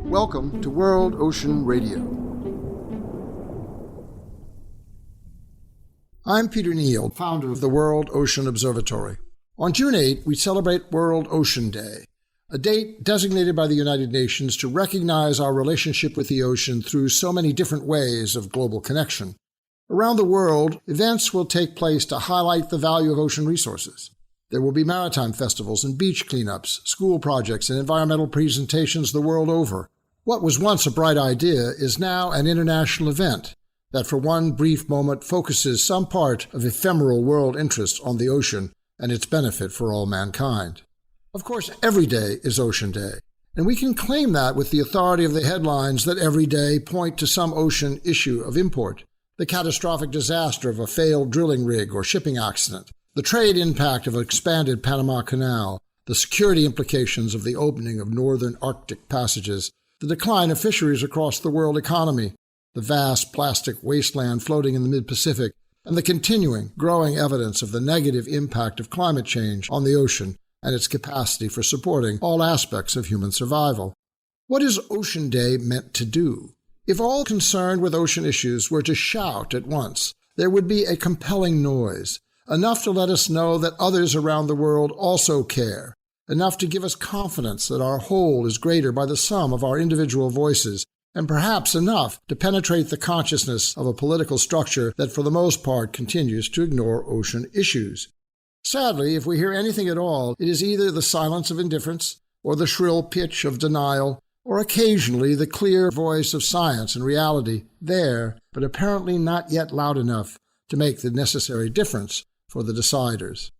Welcome to World Ocean Radio. I'm Peter Neill, founder of the World Ocean Observatory. On June 8, we celebrate World Ocean Day, a date designated by the United Nations to recognize our relationship with the ocean through so many different ways of global connection. Around the world, events will take place to highlight the value of ocean resources. There will be maritime festivals and beach cleanups, school projects, and environmental presentations the world over. What was once a bright idea is now an international event that for one brief moment focuses some part of ephemeral world interest on the ocean and its benefit for all mankind. Of course, every day is Ocean Day, and we can claim that with the authority of the headlines that every day point to some ocean issue of import: the catastrophic disaster of a failed drilling rig or shipping accident, the trade impact of an expanded Panama Canal, the security implications of the opening of northern Arctic passages, the decline of fisheries across the world economy, the vast plastic wasteland floating in the mid-Pacific, and the continuing, growing evidence of the negative impact of climate change on the ocean and its capacity for supporting all aspects of human survival. What is Ocean Day meant to do? If all concerned with ocean issues were to shout at once, there would be a compelling noise, enough to let us know that others around the world also care, enough to give us confidence that our whole is greater by the sum of our individual voices, and perhaps enough to penetrate the consciousness of a political structure that for the most part continues to ignore ocean issues. Sadly, if we hear anything at all, it is either the silence of indifference, or the shrill pitch of denial, or occasionally the clear voice of science and reality, there, but apparently not yet loud enough to make the necessary difference for the deciders.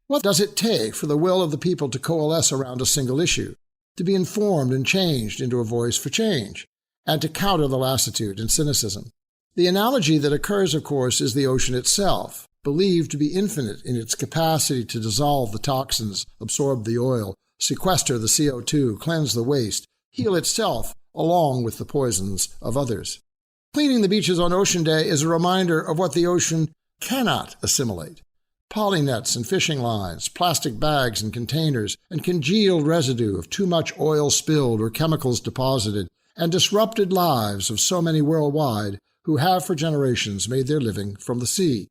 What does it take for the will of the people to coalesce around a single issue, to be informed and changed into a voice for change, and to counter the lassitude and cynicism? The analogy that occurs, of course, is the ocean itself, believed to be infinite in its capacity to dissolve the toxins, absorb the oil, sequester the CO2, cleanse the waste, heal itself along with the poisons of others. Cleaning the beaches on Ocean Day is a reminder of what the ocean cannot assimilate: polynets and fishing lines, plastic bags and containers, and congealed residue of too much oil spilled or chemicals deposited, and disrupted lives of so many worldwide who have for generations made their living from the sea.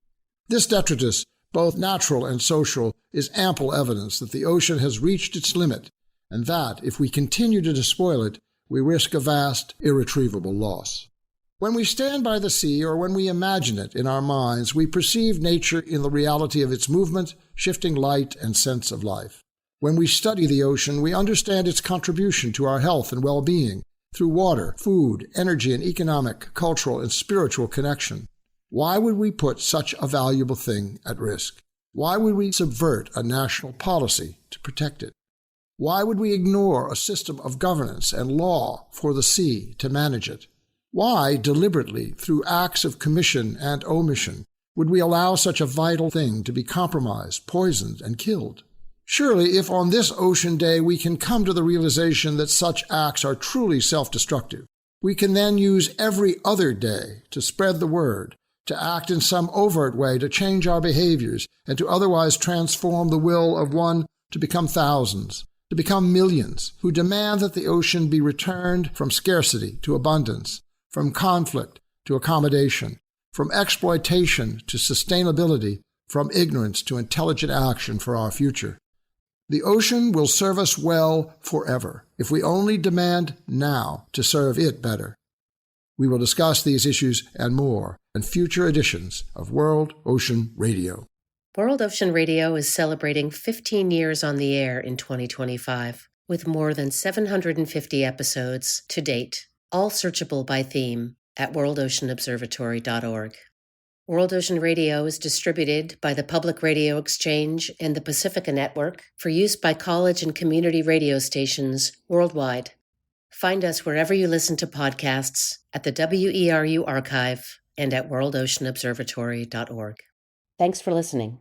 This detritus, both natural and social, is ample evidence that the ocean has reached its limit, and that, if we continue to despoil it, we risk a vast, irretrievable loss. When we stand by the sea, or when we imagine it in our minds, we perceive nature in the reality of its movement, shifting light, and sense of life. When we study the ocean, we understand its contribution to our health and well-being through water, food, energy, and economic, cultural, and spiritual connection. Why would we put such a valuable thing at risk? Why would we subvert a national policy to protect it? Why would we ignore a system of governance and law for the sea to manage it? Why, deliberately, through acts of commission and omission, would we allow such a vital thing to be compromised, poisoned, and killed? Surely, if on this Ocean Day we can come to the realization that such acts are truly self-destructive, we can then use every other day to spread the word, to act in some overt way to change our behaviors, and to otherwise transform the will of one to become thousands, to become millions, who demand that the ocean be returned from scarcity to abundance, from conflict to accommodation, from exploitation to sustainability, from ignorance to intelligent action for our future. The ocean will serve us well forever if we only demand now to serve it better. We will discuss these issues and more in future editions of World Ocean Radio. World Ocean Radio is celebrating 15 years on the air in 2025, with more than 750 episodes to date, all searchable by theme at worldoceanobservatory.org. World Ocean Radio is distributed by the Public Radio Exchange and the Pacifica Network for use by college and community radio stations worldwide. Find us wherever you listen to podcasts, at the WERU archive, and at worldoceanobservatory.org. Thanks for listening.